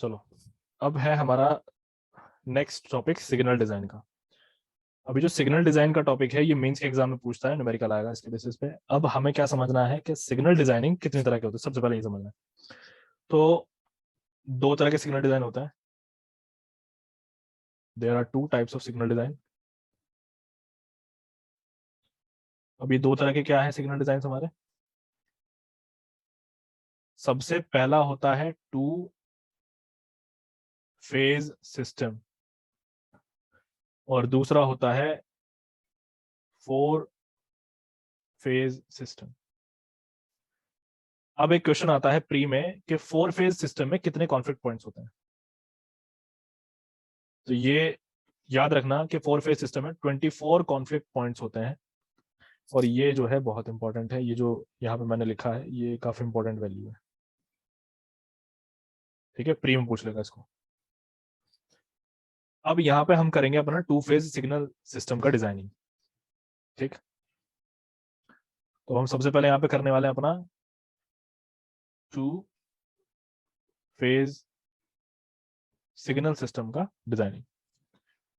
चलो, अब है हमारा नेक्स्ट टॉपिक सिग्नल डिजाइन का। अभी जो सिग्नल डिजाइन का टॉपिक है ये मेंस के एग्जाम में पूछता है, न्यूमेरिकल आएगा इसके बेसिस पे। अब हमें क्या समझना है कि सिग्नल डिजाइनिंग कितनी तरह के होते हैं, सबसे पहले ये समझना है। तो दो तरह के सिग्नल डिजाइन होता है। There are two types of signal design. अब ये दो तरह के क्या है सिग्नल डिजाइन हमारे? सबसे पहला होता है टू फेज सिस्टम और दूसरा होता है फोर फेज सिस्टम। अब एक क्वेश्चन आता है प्री में कि फोर फेज सिस्टम में कितने कॉन्फ्लिक्ट पॉइंट्स होते हैं। तो ये याद रखना कि फोर फेज सिस्टम में 24 कॉन्फ्लिक्ट पॉइंट्स होते हैं। और ये जो है बहुत इंपॉर्टेंट है, ये जो यहाँ पे मैंने लिखा है ये काफी इंपॉर्टेंट वैल्यू है। ठीक है, प्री में पूछ लेगा इसको। अब यहाँ पे हम करेंगे अपना टू फेज सिग्नल सिस्टम का डिजाइनिंग। ठीक, तो हम सबसे पहले यहाँ पे करने वाले हैं अपना टू फेज सिग्नल सिस्टम का डिजाइनिंग।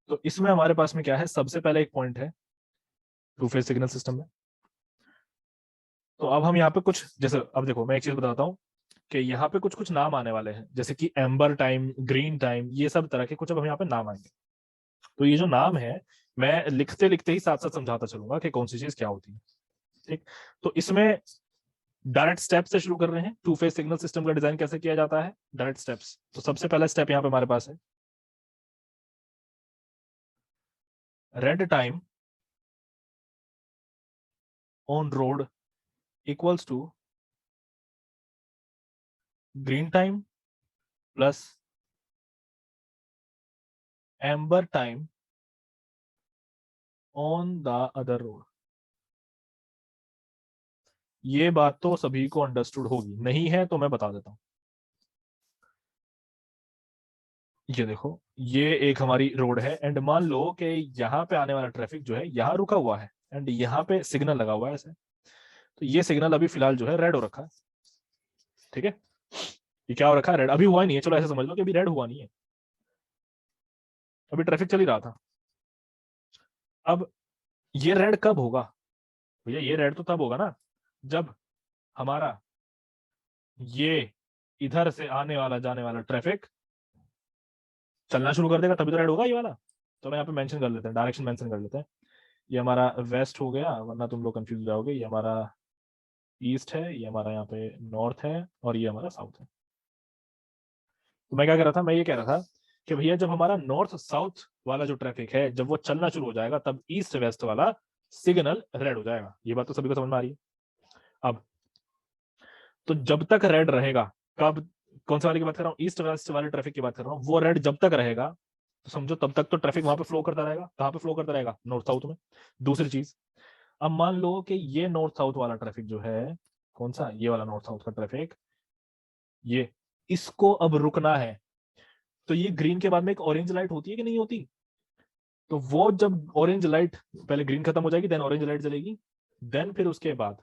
तो इसमें हमारे पास में क्या है, सबसे पहले एक पॉइंट है टू फेज सिग्नल सिस्टम में। तो अब हम यहाँ पे कुछ, जैसे अब देखो मैं एक चीज बताता हूँ कि यहाँ पे कुछ कुछ नाम आने वाले हैं, जैसे कि एम्बर टाइम, ग्रीन टाइम, ये सब तरह के कुछ अब हम यहाँ पे नाम आएंगे। तो ये जो नाम है मैं लिखते लिखते ही साथ साथ समझाता चलूंगा कि कौन सी चीज क्या होती है। ठीक, तो इसमें डायरेक्ट स्टेप से शुरू कर रहे हैं। टू फेज सिग्नल सिस्टम का डिजाइन कैसे किया जाता है, डायरेक्ट स्टेप्स। तो सबसे पहला स्टेप यहाँ पे हमारे पास है red time on road equals to green time plus amber time on the other road. ये बात तो सभी को अंडरस्टूड होगी, नहीं है तो मैं बता देता हूं। ये देखो, ये एक हमारी रोड है एंड मान लो कि यहाँ पे आने वाला ट्रैफिक जो है यहाँ रुका हुआ है एंड यहाँ पे सिग्नल लगा हुआ है ऐसे। तो ये सिग्नल अभी फिलहाल जो है रेड हो रखा है। ठीक है, ये क्या हो रखा है, रेड। अभी हुआ नहीं है, चलो ऐसे समझ लो कि अभी रेड हुआ नहीं है, अभी ट्रैफिक चल ही रहा था। अब ये रेड कब होगा भैया, ये रेड तो तब होगा ना जब हमारा ये इधर से आने वाला जाने वाला ट्रैफिक चलना शुरू कर देगा, तभी तो रेड होगा ये वाला। चलो यहाँ पे मेंशन कर लेते हैं, डायरेक्शन मेंशन कर लेते हैं। ये हमारा वेस्ट हो गया, वरना तुम लोग कंफ्यूज हो जाओगे। ये हमारा ईस्ट है, ये हमारा यहाँ पे नॉर्थ है और ये हमारा साउथ है। तो मैं क्या कह रहा था, मैं ये कह रहा था कि भैया जब हमारा नॉर्थ साउथ वाला जो ट्रैफिक है जब वो चलना शुरू हो जाएगा तब ईस्ट वेस्ट वाला सिग्नल रेड हो जाएगा। ये बात तो सभी को समझ में आ रही है। अब तो जब तक रेड रहेगा, कब, कौन सा वाले की बात कर रहा हूँ, ईस्ट वेस्ट वाले ट्रैफिक की बात कर रहा हूँ, वो रेड जब तक रहेगा तो समझो तब तक तो ट्रैफिक वहां पे फ्लो करता रहेगा। कहाँ पे फ्लो करता रहेगा, नॉर्थ साउथ में। दूसरी चीज, अब मान लो कि ये नॉर्थ साउथ वाला ट्रैफिक जो है, कौन सा, ये वाला नॉर्थ साउथ का ट्रैफिक, ये, इसको अब रुकना है। तो ये ग्रीन के बाद में एक ऑरेंज लाइट होती है कि नहीं होती? तो वो जब ऑरेंज लाइट, पहले ग्रीन खत्म हो जाएगी देन ऑरेंज लाइट जलेगी, देन फिर उसके बाद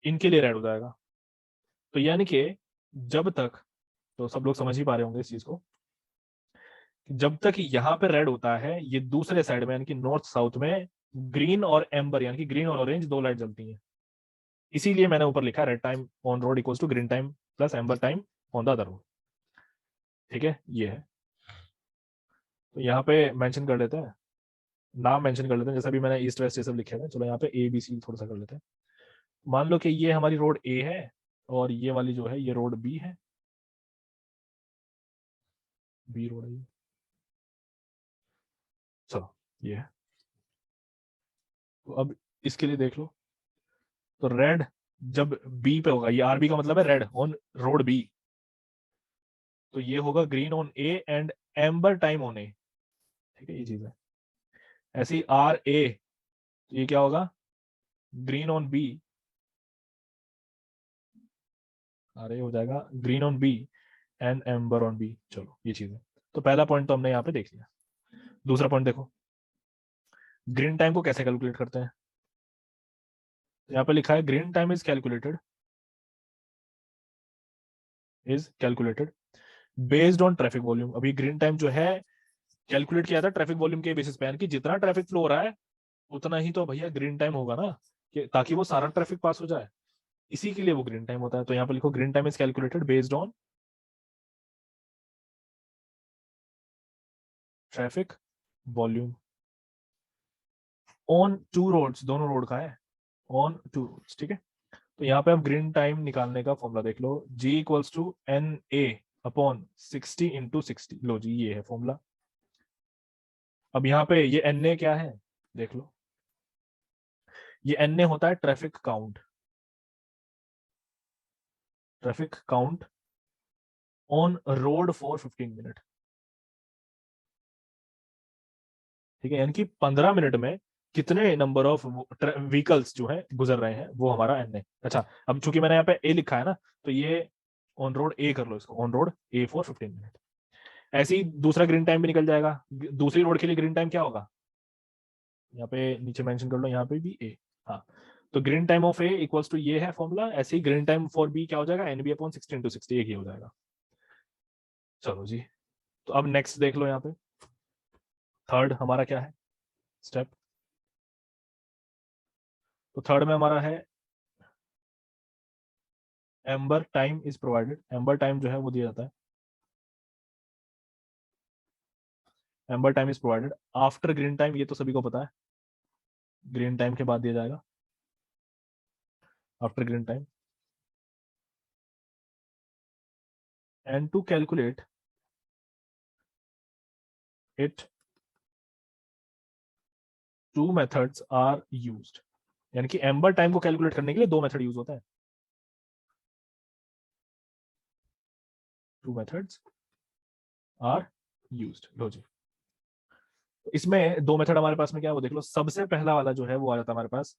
इनके लिए रेड हो जाएगा। तो यानी कि जब तक, तो सब लोग समझ ही पा रहे होंगे इस चीज को, जब तक यहाँ पे रेड होता है ये दूसरे साइड में यानी कि नॉर्थ साउथ में ग्रीन और एम्बर यानी कि ग्रीन और ऑरेंज दो लाइट जलती हैं। इसीलिए मैंने ऊपर लिखा red time on road equals to green time plus amber time on the other road. ठीक है, ये है। तो यहाँ पे मेंशन कर लेते हैं, नाम मेंशन कर लेते हैं, जैसे भी मैंने ईस्ट वेस्ट ये सब लिखे हुए हैं। चलो यहाँ पे ए बी सी थोड़ा सा कर लेते हैं। मान लो कि ये हमारी रोड ए है और ये वाली जो है ये रोड बी है, बी रोड है ये। चलो ये है। तो अब इसके लिए देख लो, तो रेड जब बी पे होगा, ये आरबी का मतलब है रेड ऑन रोड बी, तो ये होगा green on A and amber time on A. ठीक है, ये चीज है। ऐसे ही आर ए, तो ये क्या होगा, green on B, R A हो जाएगा green on B and amber on B. चलो ये चीज है। तो पहला पॉइंट तो हमने यहाँ पे देख लिया। दूसरा पॉइंट देखो, ग्रीन टाइम को कैसे कैलकुलेट करते हैं। यहाँ पे लिखा है green time is calculated based on traffic volume. अभी ग्रीन टाइम जो है कैलकुलेट किया था ट्रैफिक वॉल्यूम के बेसिस पे, यानी कि जितना ट्रैफिक फ्लो हो रहा है उतना ही तो भैया ग्रीन टाइम होगा ना, कि ताकि वो सारा ट्रैफिक पास हो जाए, इसी के लिए वो ग्रीन टाइम होता है। तो यहाँ पे लिखो green time is calculated based on traffic volume on two roads, दोनों रोड का है, ऑन टू रोड्स, ठीक है। तो यहाँ पे आप ग्रीन टाइम निकालने का फॉर्मूला देख लो, G equals to N A upon 60 into 60। लो जी, ये है फॉर्मूला। अब यहाँ पे ये एन ए क्या है देख लो, ये एन ए होता है traffic count, traffic count on road for 15 minute, ठीक है। यानी कि 15 मिनट में कितने नंबर ऑफ व्हीकल्स जो है गुजर रहे हैं, वो हमारा एन है। अच्छा, अब चूंकि मैंने यहाँ पे ए लिखा है ना, तो ये ऑन रोड ए कर लो, इसको on road A for 15 minute. ऐसे ही दूसरा ग्रीन टाइम भी निकल जाएगा। दूसरी रोड के लिए ग्रीन टाइम क्या होगा, यहाँ पे नीचे मेंशन कर लो, यहाँ पे भी ए। हाँ, तो green time of A equals to ये है फॉर्मूला। ऐसे ही ग्रीन टाइम फॉर बी क्या हो जाएगा, एन बी अपॉन 60 इंटू 60, एक ही हो जाएगा। चलो जी, तो अब नेक्स्ट देख लो, यहाँ पे थर्ड हमारा क्या है स्टेप। तो थर्ड में हमारा है amber time is provided. Amber time जो है वो दिया जाता है, amber time is provided after green time, ये तो सभी को पता है, ग्रीन टाइम के बाद दिया जाएगा after green time. And to calculate it two methods are used. यानी कि एम्बर टाइम को कैलकुलेट करने के लिए दो मेथड यूज होते हैं, टू मेथड्स आर यूज्ड। लो जी, इसमें दो मेथड हमारे पास में क्या है वो देख लो। सबसे पहला वाला जो है वो आ जाता है हमारे पास,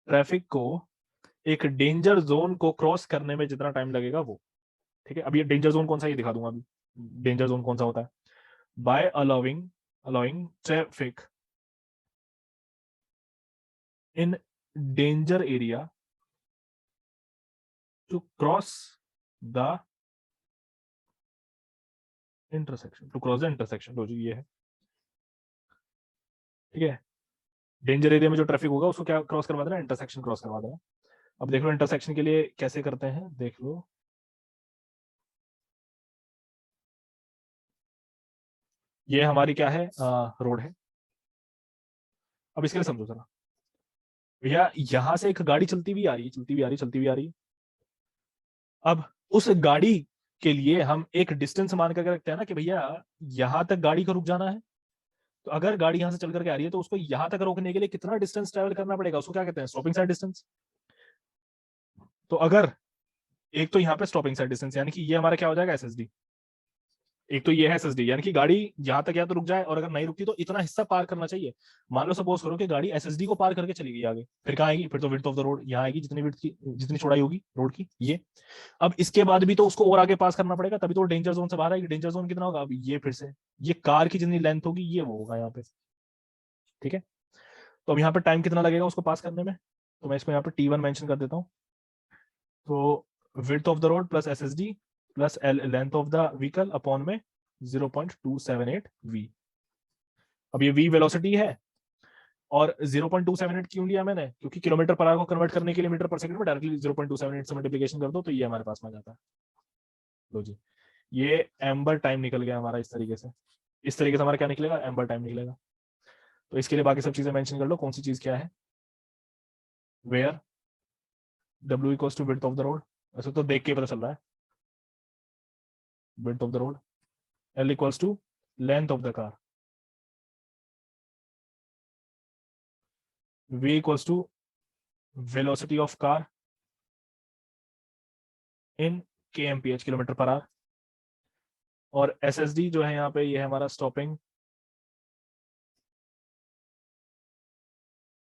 ट्रैफिक को एक डेंजर जोन को क्रॉस करने में जितना टाइम लगेगा वो, ठीक है। अब ये डेंजर जोन कौन सा, ये दिखा दूंगा अभी। डेंजर जोन कौन सा होता है, by allowing traffic in danger area to cross the intersection, to cross the intersection. लो जी, ये है, ठीक है। डेंजर एरिया में जो ट्रैफिक होगा उसको क्या क्रॉस करवा देना, इंटरसेक्शन क्रॉस करवा देना। अब देख लो इंटरसेक्शन के लिए कैसे करते हैं, देख लो। ये हमारी क्या है, रोड है। अब इसके लिए समझो जरा भैया, यहां से एक गाड़ी चलती हुई आ रही है, चलती हुई आ रही है, चलती हुई आ रही है। अब उस गाड़ी के लिए हम एक डिस्टेंस मान करके रखते हैं ना, कि भैया यहां तक गाड़ी को रुक जाना है। तो अगर गाड़ी यहां से चल करके आ रही है तो उसको यहां तक रोकने के लिए कितना डिस्टेंस ट्रेवल करना पड़ेगा, उसको क्या कहते हैं, स्टॉपिंग साइड डिस्टेंस। तो अगर एक तो यहाँ पे स्टॉपिंग साइड डिस्टेंस, यानी कि ये हमारा क्या हो जाएगा, एसएसडी। एक तो ये है एसएसडी, यानी कि गाड़ी यहां तक या तो रुक जाए, और अगर नहीं रुकती तो इतना हिस्सा पार करना चाहिए। मान लो सपोज करो कि गाड़ी एसएसडी को पार करके चली गई आगे, फिर कहाँ आएगी, फिर तो विड्थ ऑफ द रोड यहाँ आएगी, जितनी विड्थ की, जितनी चौड़ाई होगी रोड की ये। अब इसके बाद भी तो उसको और आगे पास करना पड़ेगा, तभी तो डेंजर जोन से बाहर आएगी। डेंजर जोन कितना होगा, अब ये फिर से ये कार की जितनी लेंथ होगी ये वो होगा यहाँ पे, ठीक है। तो अब यहाँ पे टाइम कितना लगेगा उसको पास करने में, तो मैं इसको यहाँ पे T1 मेंशन कर देता हूँ। तो width of the road plus SSD plus L length of the vehicle upon में 0.278 वी। अब ये वी वेलोसिटी है, और 0.278 क्यों लिया मैंने, क्योंकि किलोमीटर पर आवर को कन्वर्ट करने के लिए मीटर पर सेकंड में डायरेक्टली 0.278 से मल्टीप्लिकेशन कर दो तो ये हमारे पास में आ जाता है। लो जी, ये एम्बर टाइम निकल गया हमारा इस तरीके से। इस तरीके से हमारा क्या निकलेगा, एम्बर टाइम निकलेगा। तो इसके लिए बाकी सब चीजें मेंशन कर लो, कौन सी चीज क्या है, where W equals to width of the road, ऐसे तो देख के पता चल रहा है, width of the road. L equals to length of the car, V equals to velocity of car in kmph, kilometre per hour. और SSD जो है यहाँ पे ये है हमारा स्टॉपिंग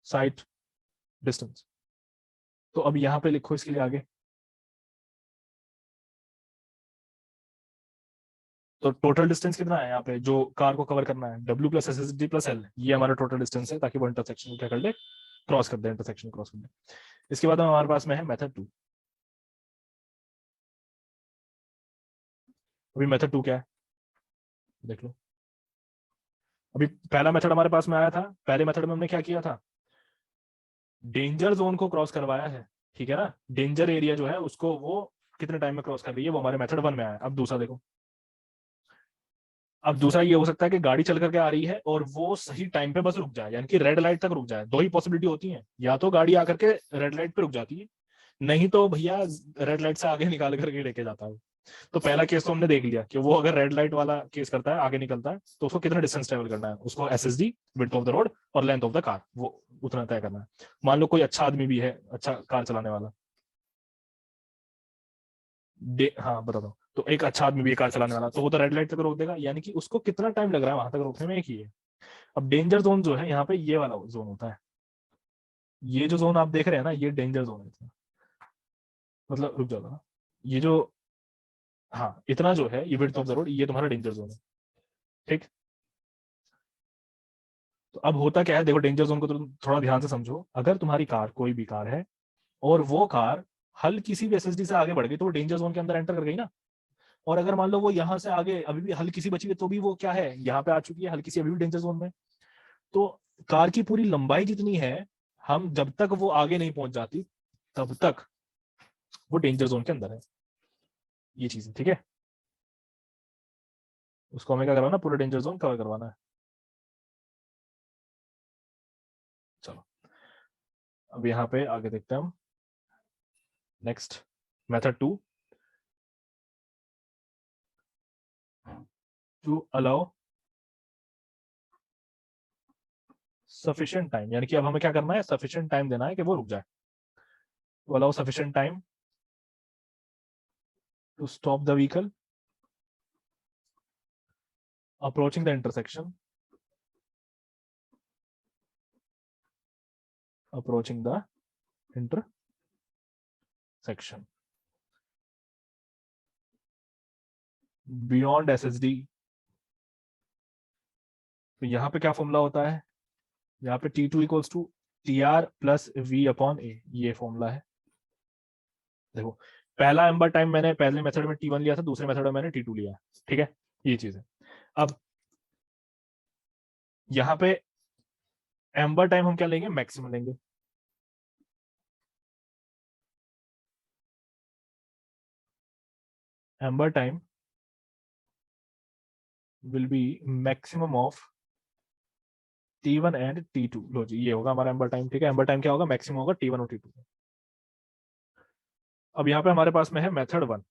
साइट डिस्टेंस। तो अब यहाँ पे लिखो इसके लिए आगे, तो टोटल डिस्टेंस कितना है यहाँ पे जो कार को कवर करना है, W plus SSD plus L, ये हमारा टोटल डिस्टेंस है, ताकि वो इंटरसेक्शन को क्या कर ले, क्रॉस कर दे, इंटरसेक्शन क्रॉस कर दे। इसके बाद हमारे पास में है मेथड 2। अभी मेथड 2 क्या है देख लो। अभी पहला मेथड हमारे पास में आया था, पहले मेथड में हमने क्या किया था, डेंजर जोन को क्रॉस करवाया है, ठीक है ना, डेंजर एरिया जो है उसको वो कितने टाइम में क्रॉस कर रही है, वो हमारे मेथड 1 में आया है। अब दूसरा देखो, अब दूसरा ये हो सकता है कि गाड़ी चल करके आ रही है और वो सही टाइम पे बस रुक जाए, यानी कि रेड लाइट तक रुक जाए। दो ही पॉसिबिलिटी होती है, या तो गाड़ी आकर के रेड लाइट पे रुक जाती है, नहीं तो भैया रेड लाइट से आगे निकाल करके लेके जाता है। तो पहला केस तो हमने देख लिया कि वो अगर रेड लाइट वाला केस करता है, आगे निकलता है, तो उसको कितना डिस्टेंस ट्रेवल करना है, उसको SSD, width of the road और लेंथ ऑफ द कार, वो उतना तय करना है। मान लो कोई अच्छा आदमी भी है, अच्छा कार चलाने वाला, हाँ बता दो, तो एक अच्छा आदमी भी है कार चलाने वाला, तो वो तो रेड लाइट तक रोक देगा, यानी कि उसको कितना टाइम लग रहा है वहां तक रोकने में, एक ही है। अब डेंजर जोन जो है यहाँ पे ये वाला जोन होता है, ये जो जोन आप देख रहे हैं ना, ये डेंजर जोन है, मतलब रुक जाओ ना, ये जो, हाँ इतना जो है ये विड्थ ऑफ द रोड, ये तुम्हारा डेंजर जोन है, ठीक। तो अब होता क्या है, देखो डेंजर जोन को तुम थोड़ा ध्यान से समझो, अगर तुम्हारी कार, कोई भी कार है, और वो कार हल्की सी भी एसएसडी से आगे बढ़ गई, तो वो डेंजर जोन के अंदर एंटर कर गई ना। और अगर मान लो वो यहाँ से आगे अभी भी हल्की सी बची है, तो भी वो क्या है, यहाँ पे आ चुकी है हल्की सी, अभी भी डेंजर जोन में। तो कार की पूरी लंबाई जितनी है, हम जब तक वो आगे नहीं पहुंच जाती, तब तक वो डेंजर जोन के अंदर है, ये चीज है, ठीक है। उसको हमें क्या करवाना, पूरा डेंजर जोन कवर करवाना है। चलो अब यहाँ पे आगे देखते हैं हम, next method 2, to allow sufficient time, यानी कि अब हमें क्या करना है, सफिशिएंट टाइम देना है कि वो रुक जाए। To allow sufficient time to stop the vehicle approaching the intersection, approaching the intersection beyond SSD. तो यहाँ पे क्या फॉर्मूला होता है, यहाँ पे T2 equals to TR plus V upon A, ये फॉर्मूला है। देखो पहला एम्बर टाइम मैंने पहले मेथड में T1 लिया था, दूसरे मेथड में मैंने T2 लिया, ठीक है, ये चीज है। अब यहाँ पे एम्बर टाइम हम क्या लेंगे, मैक्सिमम लेंगे, amber time will B maximum of T1 and T2। लो जी, ये होगा हमारा एम्बर टाइम, ठीक है। एम्बर टाइम क्या होगा, मैक्सिमम होगा T1 और T2। अब यहाँ पे हमारे पास में है मेथड 1,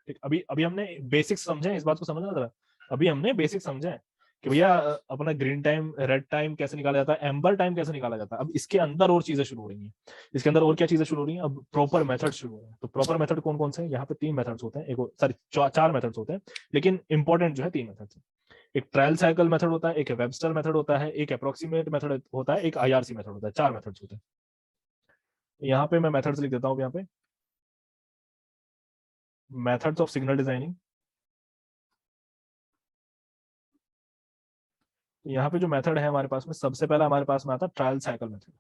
ठीक। अभी अभी हमने बेसिक्स समझे, इस बात को समझना जरा, अभी हमने बेसिक समझे कि भैया अपना ग्रीन टाइम, रेड टाइम कैसे निकाला जाता है, एम्बर टाइम कैसे निकाला जाता है। अब इसके अंदर और चीजें शुरू हो रही हैं, इसके अंदर और क्या चीजें शुरू हो रही हैं, अब प्रॉपर मेथड शुरू हो रहे हैं। तो प्रॉपर मेथड कौन कौन से हैं, यहाँ पे 3 मेथड्स होते हैं, एक सॉरी 4 मेथड्स होते हैं, लेकिन इंपॉर्टेंट जो है 3 मेथड्स हैं। एक ट्रायल साइकिल मेथड होता है, एक वेबस्टर मेथड होता है, एक अप्रोक्सीमेट मेथड होता है, एक आईआरसी मेथड होता है, 4 मेथड्स होते हैं। यहाँ पे मैं मेथड्स लिख देता हूँ, यहाँ पे मेथड्स ऑफ सिग्नल डिजाइनिंग। यहाँ पे जो मेथड है हमारे पास में, सबसे पहला हमारे पास में आता है ट्रायल साइकिल मेथड।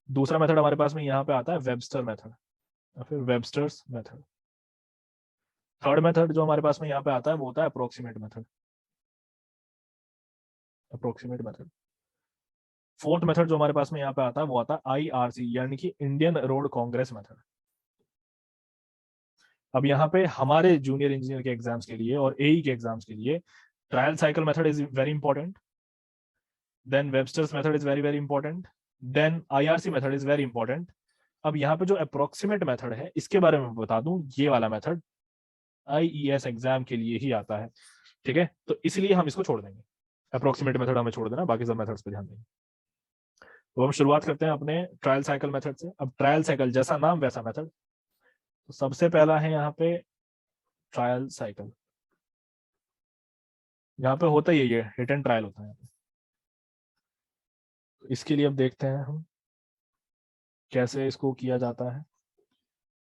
दूसरा मेथड हमारे पास में यहाँ पे आता है वेबस्टर मेथड, या फिर वेबस्टर्स मेथड। थर्ड मेथड जो हमारे पास में यहाँ पे आता है वो होता है approximate method, approximate method. Fourth method जो हमारे पास में यहाँ पे आता है वो आता है आईआरसी, यानी कि इंडियन रोड कांग्रेस मेथड। अब यहाँ पे हमारे जूनियर इंजीनियर के एग्जाम्स के लिए और एई के एग्जाम्स के लिए trial cycle method is very important, then Webster's method is very very important, then IRC method is very important. अब यहाँ पे जो अप्रोक्सीमेट मेथड है, इसके बारे में बता दूं, ये वाला मेथड आईईएस एग्जाम के लिए ही आता है, ठीक है। तो इसलिए हम इसको छोड़ देंगे, अप्रोक्सीमेट मेथड हमें छोड़ देना, बाकी सब मेथड्स पे ध्यान देंगे। तो हम शुरुआत करते हैं अपने ट्रायल साइकिल मेथड से। अब ट्रायल साइकिल जैसा नाम वैसा मेथड, तो सबसे पहला है यहाँ पे ट्रायल साइकिल। यहाँ पे होता ही है, ये हिट एंड ट्रायल होता है। तो इसके लिए अब देखते हैं हम कैसे इसको किया जाता है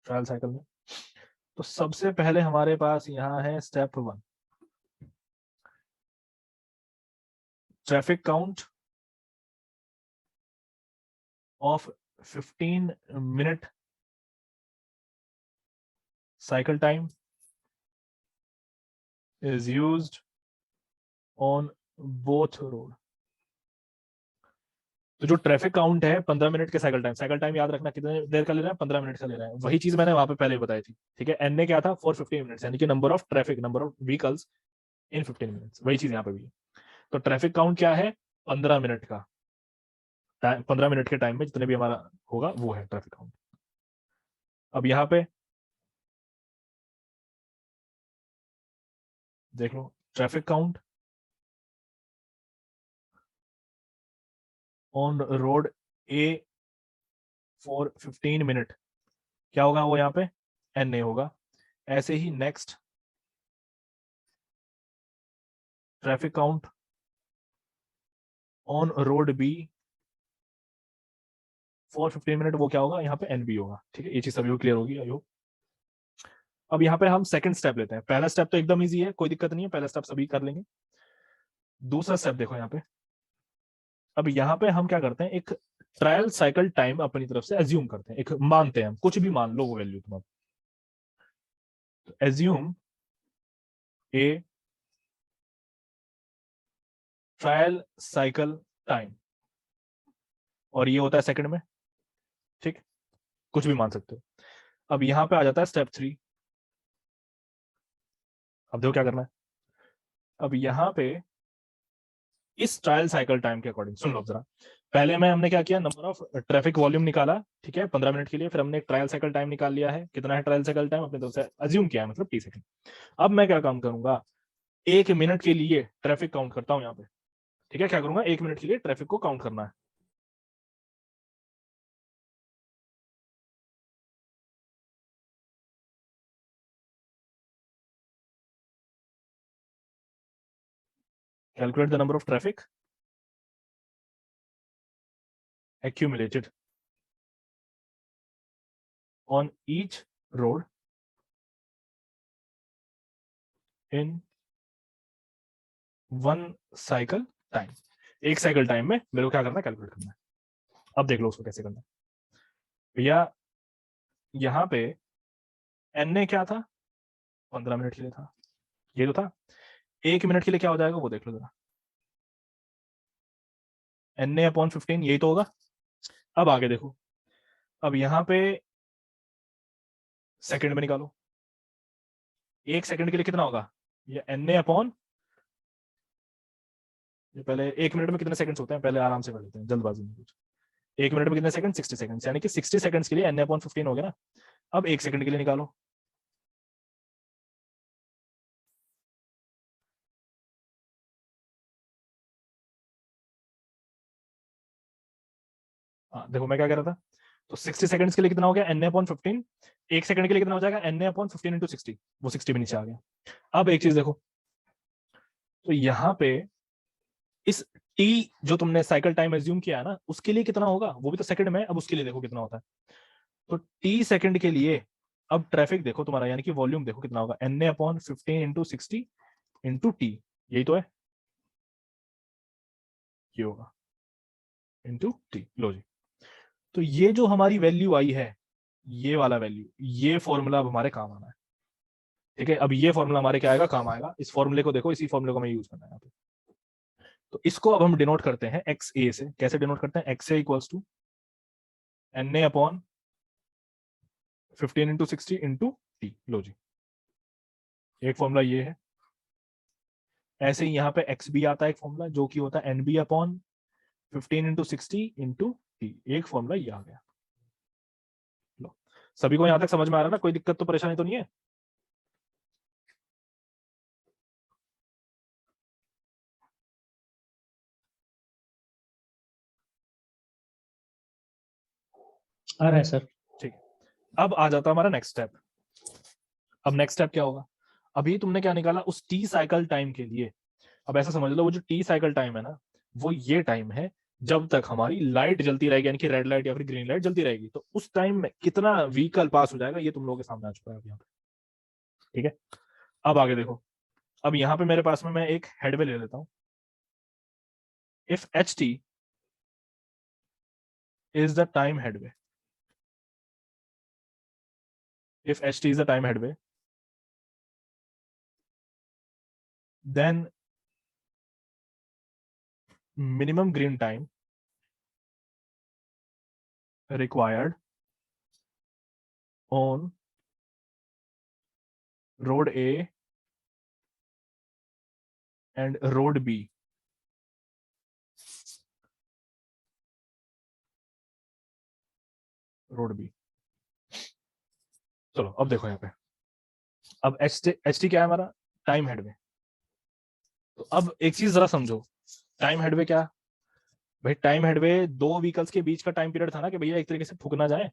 ट्रायल साइकिल में। तो सबसे पहले हमारे पास यहाँ है step 1, traffic count of 15 minute cycle time is used on both road. तो जो ट्रैफिक काउंट है 15 मिनट के साइकिल टाइम याद रखना कितने देर का ले रहा है, 15 मिनट का ले रहा है। वही चीज मैंने वहां पे पहले बताई थी, ठीक है। एन ए क्या था, 415 मिनट्स, यानी कि number of vehicles in 15 minutes. वही चीज यहाँ पे भी है। तो ट्रैफिक काउंट क्या है, 15 मिनट का, 15 मिनट के टाइम में जितने भी हमारा होगा वो है ट्रैफिक काउंट। अब यहाँ पे देख लो, traffic count on road A for 15 minute क्या होगा, वो यहाँ पे एन ए होगा। ऐसे ही next traffic count on road B for 15 minute, वो क्या होगा, यहाँ पे एन बी होगा। ठीक है, ये चीज सभी को क्लियर होगी आई होप। अब यहाँ पे हम सेकंड स्टेप लेते हैं। पहला स्टेप तो एकदम इजी है, कोई दिक्कत नहीं है, पहला स्टेप सभी कर लेंगे। दूसरा स्टेप देखो यहाँ पे। अब यहाँ पे हम क्या करते हैं, एक ट्रायल साइकिल टाइम अपनी तरफ से एज्यूम करते हैं, एक मानते हैं हम, कुछ भी मान लो वो वैल्यू तुम। एज्यूम ए ट्रायल साइकिल टाइम, और ये होता है सेकंड में, ठीक, कुछ भी मान सकते हो। अब यहां पे आ जाता है स्टेप 3। अब देखो क्या करना है। अब यहाँ पे इस ट्रायल साइकिल टाइम के अकॉर्डिंग सुन लो जरा। पहले में हमने क्या किया, नंबर ऑफ ट्रैफिक वॉल्यूम निकाला, ठीक है, 15 मिनट के लिए। फिर हमने एक ट्रायल साइकिल टाइम निकाल लिया है, कितना है ट्रायल साइकिल टाइम अपनी तरफ से अज्यूम किया है, मतलब 30 सेकंड। अब मैं क्या काम करूंगा, 1 मिनट के लिए ट्रैफिक काउंट करता हूं यहाँ पे, ठीक है। क्या करूंगा, 1 मिनट के लिए ट्रैफिक को काउंट करना है। Calculate the number of traffic accumulated on each road in one cycle time। एक साइकिल टाइम में मेरे को क्या करना है, कैलकुलेट करना है। अब देख लो उसको कैसे करना है भैया। यहाँ पे एन ए क्या था, 15 मिनट के लिए था, ये तो था। 1 मिनट के लिए क्या हो जाएगा वो देख लो जरा, एन ए अपॉन 15, यही तो होगा। अब आगे देखो, अब यहाँ पे सेकंड में निकालो, 1 सेकंड के लिए कितना होगा, ये एन ए अपॉन, ये पहले 1 मिनट में कितने सेकंड्स होते हैं पहले आराम से कर लेते हैं, जल्दबाजी में कुछ। 1 मिनट में कितने सेकंड, 60 सेकंड, यानी कि 60 सेकंड्स के लिए एन ए अपॉन 15 हो गया ना। अब 1 सेकंड के लिए निकालो, देखो मैं क्या कह रहा था। तो 60 सेकंड्स के लिए कितना हो गया, एन ए अपॉन 15। 1 सेकंड के लिए कितना हो जाएगा, एन ए अपॉन 15 इंटू 60, वो 60 भी नीचे आ गया। अब एक चीज देखो, तो यहाँ पे इस टी जो तुमने साइकिल टाइम एज्यूम किया है ना, उसके लिए कितना होगा, वो भी तो सेकंड में। अब उसके लिए देखो कितना होता है, तो टी सेकंड के लिए अब ट्रैफिक देखो तुम्हारा, यानी कि वॉल्यूम देखो कितना होगा, एन ए अपॉन 15 इंटू 60 इंटू टी, यही तो है, ये होगा इंटू टी। लो जी, तो ये जो हमारी वैल्यू आई है, ये वाला वैल्यू, ये फॉर्मूला अब हमारे काम आना है, ठीक है। अब ये फॉर्मूला हमारे क्या आएगा, काम आएगा। इस फॉर्मूले को देखो, इसी फॉर्मूले को हमें यूज करना है यहाँ पे। तो इसको अब हम डिनोट करते हैं एक्स ए से। कैसे डिनोट करते हैं, X A equals to N A upon 15 into 60 into T. लो जी, एक फॉर्मूला ये है। ऐसे ही यहाँ पे एक्स बी आता है एक फॉर्मूला, जो कि होता है N B upon 15 into 60 into T. एक फॉर्मूला ये आ गया। लो, सभी को यहाँ तक समझ में आ रहा है ना, कोई दिक्कत तो परेशानी तो नहीं है। आ रहा है सर। ठीक है, अब आ जाता है हमारा नेक्स्ट स्टेप। अब नेक्स्ट स्टेप क्या होगा, अभी तुमने क्या निकाला उस टी साइकिल टाइम के लिए। अब ऐसा समझ लो, वो जो टी साइकिल टाइम है ना, वो ये टाइम है जब तक हमारी लाइट जलती रहेगी, यानी कि रेड लाइट या फिर ग्रीन लाइट जलती रहेगी। तो उस टाइम में कितना व्हीकल पास हो जाएगा, ये तुम लोगों के सामने आ चुका है यहाँ पे, ठीक है। अब आगे देखो, अब यहाँ पे मेरे पास में मैं एक हेडवे ले लेता हूँ। If H T is the time headway, if ht is the time headway, then minimum green time required on road A and road B चलो अब देखो यहाँ पे, अब एच टी क्या है हमारा, टाइम हेडवे। तो अब एक चीज जरा समझो, टाइम हेडवे क्या, भाई टाइम हेडवे दो व्हीकल्स के बीच का टाइम पीरियड था ना, कि भैया एक तरीके से ठुक ना जाए,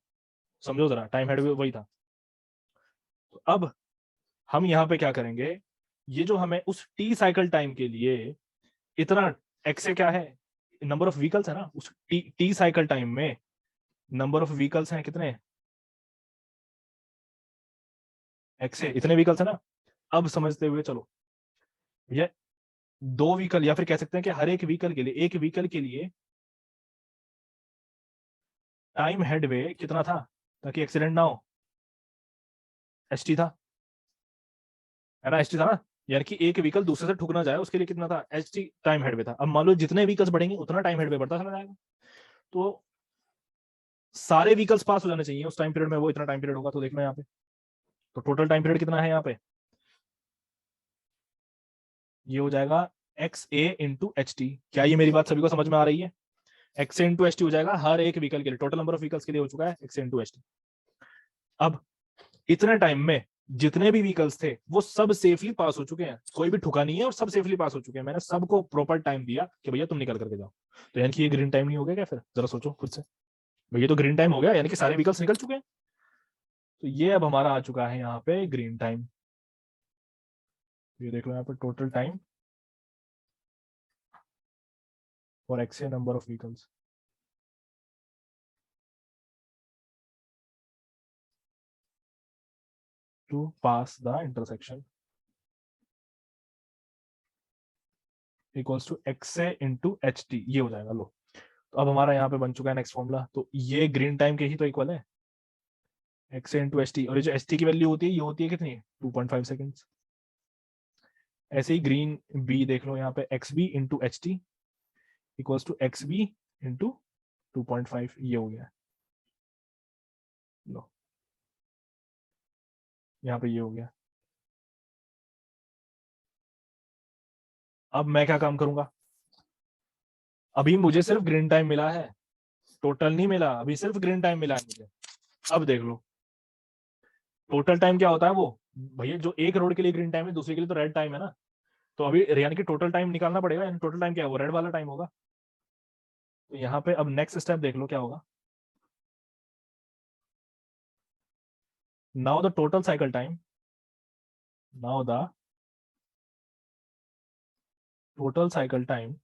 समझो जरा, टाइम हेडवे वही था। तो अब हम यहाँ पे क्या करेंगे, ये जो हमें उस टी साइकिल टाइम के लिए इतना एक्स क्या है, नंबर ऑफ व्हीकल्स है ना, उस टी साइकिल टाइम में नंबर ऑफ व्हीकल्स हैं कितने, एक्स इतने व्हीकल्स है ना। अब समझते हुए चलो, ये दो व्हीकल, या फिर कह सकते हैं कि हर एक व्हीकल के लिए, एक व्हीकल के लिए टाइम हेडवे कितना था ताकि एक्सीडेंट ना हो, एच टी था, है ना, एच टी था ना, यानी कि एक व्हीकल दूसरे से ठुक ना जाए उसके लिए कितना था, एच टी टाइम हेडवे था। अब मान लो जितने व्हीकल्स बढ़ेंगे उतना टाइम हेडवे बढ़ता चला जाएगा, तो सारे व्हीकल्स पास हो जाने चाहिए उस टाइम पीरियड में, वो इतना टाइम पीरियड होगा। तो देखना यहाँ पे, तो टोटल टाइम पीरियड कितना है यहाँ पे, ये हो जाएगा x A into H T. क्या ये मेरी बात सभी को समझ में आ रही है, x A into H T हो जाएगा हर एक व्हीकल के लिए, टोटल नंबर ऑफ व्हीकल्स के लिए हो चुका है x A into H T. अब इतने टाइम में जितने भी व्हीकल्स थे वो सब सेफली पास हो चुके हैं, कोई भी ठुका नहीं है और सब सेफली पास हो चुके हैं, मैंने सबको प्रॉपर टाइम दिया कि भैया तुम निकल करके जाओ। तो यानी कि ये ग्रीन टाइम नहीं हो गया क्या, फिर जरा सोचो खुद से, भैया तो ग्रीन टाइम हो गया, यानी कि सारे व्हीकल्स निकल चुके हैं। तो ये अब हमारा आ चुका है यहाँ पे ग्रीन टाइम। ये देख लो यहाँ पे total time for X A number of vehicles to pass the intersection equals to X A into H T, ये हो जाएगा। लो, तो अब हमारा यहाँ पे बन चुका है नेक्स्ट फॉर्मूला, तो ये ग्रीन टाइम के ही तो इक्वल है, x A into H T, और ये जो एच टी की वैल्यू होती है ये होती है कितनी, 2.5 सेकेंड्स। ऐसे ही ग्रीन बी देख लो यहाँ पे, X B into H T equals to X B into 2.5, ये हो गया। लो, यहाँ पे ये हो गया। अब मैं क्या काम करूंगा, अभी मुझे सिर्फ ग्रीन टाइम मिला है, टोटल नहीं मिला, अभी सिर्फ ग्रीन टाइम मिला है मुझे। अब देख लो टोटल टाइम क्या होता है, वो भैया जो एक रोड के लिए ग्रीन टाइम है दूसरे के लिए तो रेड टाइम है ना, तो अभी यानी कि टोटल टाइम निकालना पड़ेगा, यानी टोटल टाइम क्या है, वो रेड वाला टाइम होगा। तो यहाँ पे अब नेक्स्ट स्टेप देख लो क्या होगा, now the total cycle time, now the total cycle time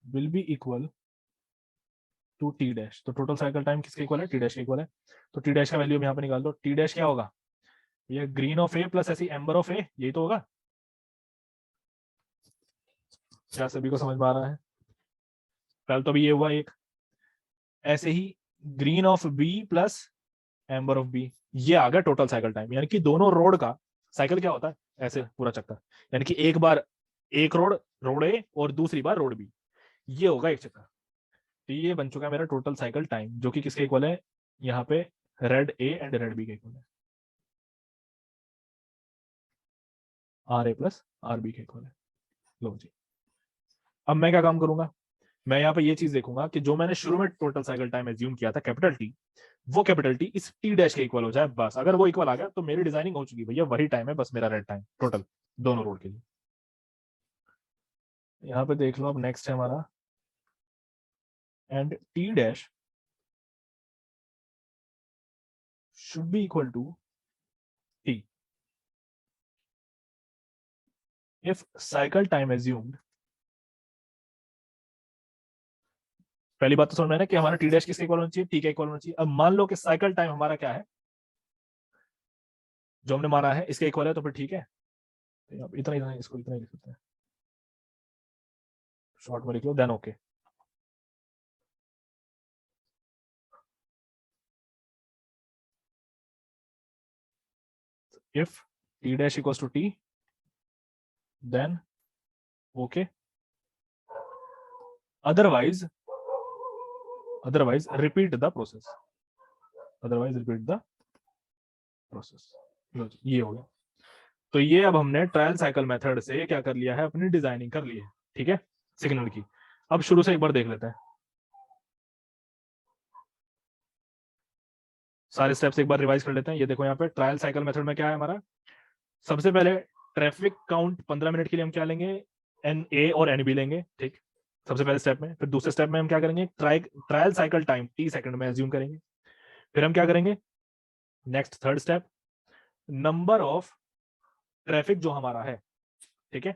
will be equal to T dash. तो टोटल साइकिल टाइम किसके इक्वल है, टी डैश के इक्वल है। तो टी डैश का वैल्यू यहाँ पे निकाल दो, टी डैश क्या होगा, ये ग्रीन ऑफ ए प्लस ऐसी एम्बर ऑफ ए, यही तो होगा। क्या सभी को समझ में आ रहा है, पहले तो अभी ये हुआ एक, ऐसे ही green of B plus amber of B, ये आ गया टोटल साइकिल टाइम। यानी कि दोनों रोड का साइकिल क्या होता है, ऐसे पूरा चक्कर, यानी कि एक बार एक रोड, रोड ए, और दूसरी बार रोड बी, ये होगा एक चक्कर। तो ये बन चुका है मेरा टोटल साइकिल टाइम, जो कि किसके इक्वल है, यहाँ पे red A and red B के इक्वल है, R A plus R B के इक्वल है। लो जी, अब मैं क्या काम करूंगा, मैं यहाँ पे ये चीज देखूंगा कि जो मैंने शुरू में टोटल साइकिल टाइम एज्यूम किया था कैपिटल टी, वो कैपिटल टी इस टी डैश के इक्वल हो जाए बस। अगर वो इक्वल आ गया तो मेरी डिजाइनिंग हो चुकी, भैया वही टाइम है बस मेरा रेड टाइम टोटल दोनों रोड के लिए। यहाँ पे देख लो, अब नेक्स्ट है हमारा, and T dash should be equal to T if cycle time assumed. पहली बात तो समझ में आया ना कि हमारा टी डैश किसके इक्वल होना चाहिए, टी के इक्वल होना चाहिए। अब मान लो कि साइकिल टाइम हमारा क्या है, जो हमने माना है इसके इक्वल है, तो फिर ठीक है, तो इतना इतना इसको इतना ही लिख सकते हैं, शॉर्ट में लिख लो, then okay. if t dash equals to t, then okay, otherwise repeat the process, ये हो गया। तो ये अब हमने ट्रायल साइकिल मेथड से क्या कर लिया है, अपनी डिजाइनिंग कर ली है, ठीक है, सिग्नल की। अब शुरू से एक बार देख लेते हैं सारे स्टेप्स, एक बार रिवाइज कर लेते हैं। ये देखो यहाँ पे ट्रायल साइकिल मेथड में क्या है हमारा, सबसे पहले ट्रैफिक काउंट 15 मिनट के लिए हम क्या लेंगे, एन ए और एन बी लेंगे, ठीक, सबसे पहले स्टेप में। फिर दूसरे स्टेप में हम क्या करेंगे, trial cycle time T second में एज्यूम करेंगे। फिर हम क्या करेंगे, next third step, number of traffic जो हमारा है, ठीक है,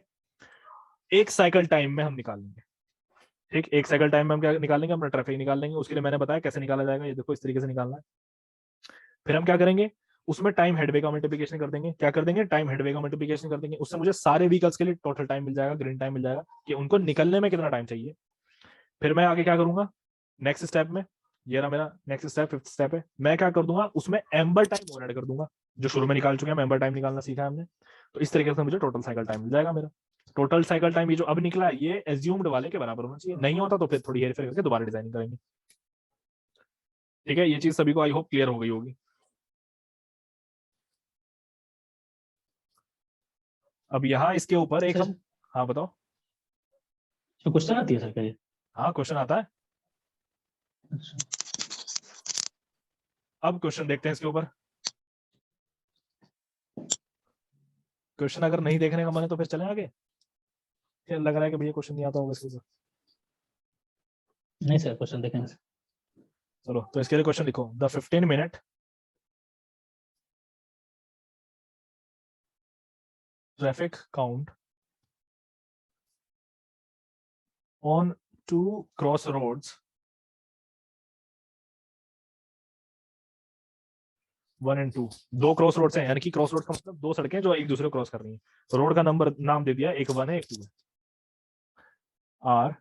एक साइकिल टाइम में हम निकाल लेंगे, ठीक, एक साइकिल टाइम में हम क्या निकालेंगे, अपना ट्रैफिक निकाल लेंगे। उसके लिए मैंने बताया कैसे निकाला जाएगा, ये देखो इस तरीके से निकालना है। फिर हम क्या करेंगे, उसमें टाइम हेडवे का मल्टीप्लिकेशन कर देंगे, क्या कर देंगे, टाइम हेडवे का मल्टीप्लिकेशन कर देंगे। उससे मुझे सारे व्हीकल्स के लिए टोटल टाइम मिल जाएगा, ग्रीन टाइम मिल जाएगा कि उनको निकलने में कितना टाइम चाहिए। फिर मैं आगे क्या करूंगा, नेक्स्ट स्टेप में, ये रहा मेरा नेक्स्ट स्टेप, फिफ्थ स्टेप है, मैं क्या कर दूंगा, उसमें एम्बर टाइम और ऐड कर दूंगा, जो शुरू में निकाल चुके हैं, एम्बर टाइम निकालना सीखा है हमने। तो इस तरीके से मुझे टोटल साइकिल टाइम मिल जाएगा। मेरा टोटल साइकिल टाइम ये जो अब निकला है, ये एज्यूम्ड वाले के बराबर होना चाहिए, नहीं होता तो फिर थोड़ी हेरफेर करके दोबारा डिजाइनिंग करेंगे, ठीक है। ये चीज सभी को आई होप क्लियर हो गई होगी। अब यहाँ इसके ऊपर एक हम, हाँ बताओ। तो क्वेश्चन आती है सर क्या ये? हाँ क्वेश्चन आता है। अब क्वेश्चन देखते हैं इसके ऊपर। क्वेश्चन अगर नहीं देखने का मन है तो फिर चलें आगे, फिर लग रहा है कि भैया क्वेश्चन नहीं आता होगा इसके ऊपर। नहीं सर, क्वेश्चन देखेंगे सर। चलो तो इसके लिए क्वेश्चन लिखो, the 15 minute traffic count on 2 cross roads 1 and 2, दो क्रॉस रोड्स हैं, यानी कि क्रॉस रोड का मतलब दो सड़कें जो एक दूसरे को क्रॉस कर रही हैं। तो रोड का नंबर नाम दे दिया, एक 1 है एक 2 है। आर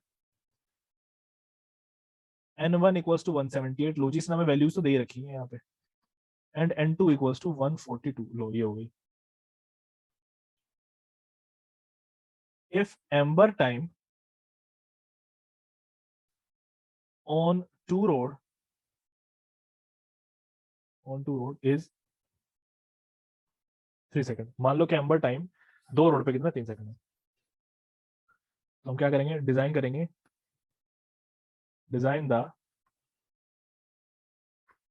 N1 इक्वल्स टू 178, लो जी इसने हमें वैल्यूज तो दे रखी है यहाँ पे, एंड N2 इक्वल्स टू 142, लो ये हो गई। If amber time on two road is 3 second, मान लो कि एम्बर टाइम दो रोड पे कितना 3 सेकंड है, तो हम क्या करेंगे, design the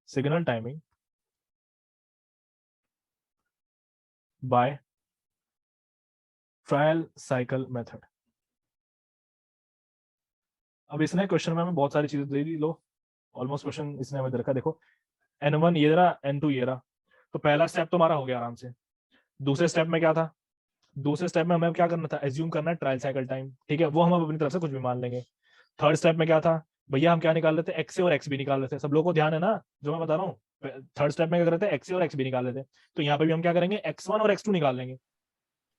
signal timing by trial cycle method. अब इसने क्वेश्चन में हमें बहुत सारी चीजें दे दी, लो ऑलमोस्ट क्वेश्चन इसने हमें दे रखा, देखो N1 ये रहा, N2 ये रहा। तो पहला स्टेप तो हमारा हो गया आराम से। दूसरे स्टेप में क्या था, दूसरे स्टेप में हमें क्या करना था, एज्यूम करना है ट्रायल साइकिल टाइम, ठीक है, वो हम अपनी तरफ से कुछ भी मान लेंगे। थर्ड स्टेप में क्या था भैया, हम क्या निकाल लेते, एक्स ए और एक्स बी निकाल लेते, सब लोगों को ध्यान है ना जो मैं बता रहा हूँ। थर्ड स्टेप में क्या करते हैं, एक्स ए और एक्स बी निकाल लेते, तो यहाँ पे भी हम क्या करेंगे, x1 और x2 निकाल लेंगे,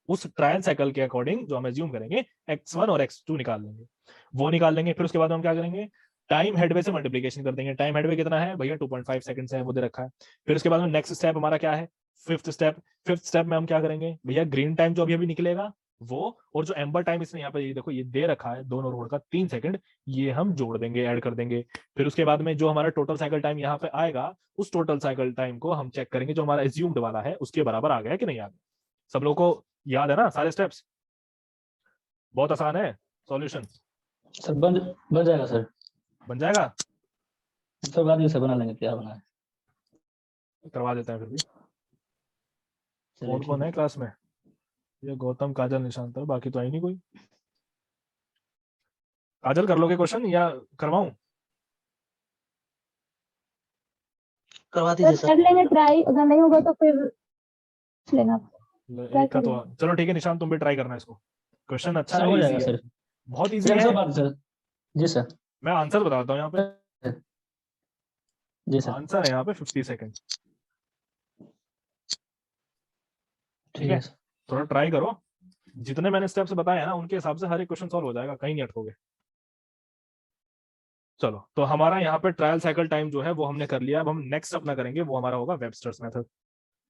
उस ट्रायल साइकिल के अकॉर्डिंग जो हम एज्यूम करेंगे x1 और x2 निकाल लेंगे, वो निकाल लेंगे। फिर उसके बाद हम क्या करेंगे, टाइम हेडवे से मल्टीप्लिकेशन कर देंगे। टाइम हेडवे कितना है भैया, 2.5 सेकंड है, वो दे रखा है। फिर उसके बाद में नेक्स्ट स्टेप हमारा क्या है, फिफ्थ स्टेप में हम क्या करेंगे भैया, ग्रीन टाइम जो अभी अभी निकलेगा वो, और जो एम्बर टाइम इसने यहाँ पे ये देखो ये दे रखा है दोनों रोड का 3 सेकंड, ये हम जोड़ देंगे, ऐड कर देंगे। फिर उसके बाद में जो हमारा टोटल साइकिल टाइम यहाँ पे आएगा, उस टोटल साइकिल टाइम को हम चेक करेंगे जो हमारा एज्यूम्ड वाला है उसके बराबर आ गया कि नहीं आ गया। सब लोगों को याद है ना सारे स्टेप्स, बहुत आसान है सॉल्यूशन। सर बन जाएगा सर, बन जाएगा, सर बाद में सर बना लेंगे, क्या बना है करवा देते हैं फिर भी। चलिए कौन ठीक कौन है। है क्लास में, ये गौतम, काजल, निशांत, बाकी तो आई नहीं कोई। काजल कर लोगे क्वेश्चन या करवाऊं, करवा दीजिए कर सर। लेंगे ट्राई, अगर नहीं होगा तो फिर लेना। ट्राई एक का तो करेंगे। चलो ठीक है, निशांत तुम भी ट्राई करना इसको, क्वेश्चन अच्छा सर है, हो इजी जाएगा है, सर, बहुत इजी सर है। बात सर। जी सर। मैं आंसर बताता हूँ यहाँ पे, जी सर। आंसर है यहाँ पे 50 सेकंड, ठीक ठीक है। है सर। थोड़ा ट्राई करो, जितने मैंने स्टेप्स बताए हैं ना उनके हिसाब से हर एक क्वेश्चन सॉल्व हो जाएगा, कहीं नहीं अटकोगे। चलो तो हमारा यहाँ पे ट्रायल साइकिल टाइम जो है वो हमने कर लिया, अब हम नेक्स्ट अपना करेंगे, वो हमारा होगा वेबस्टर्स मेथड।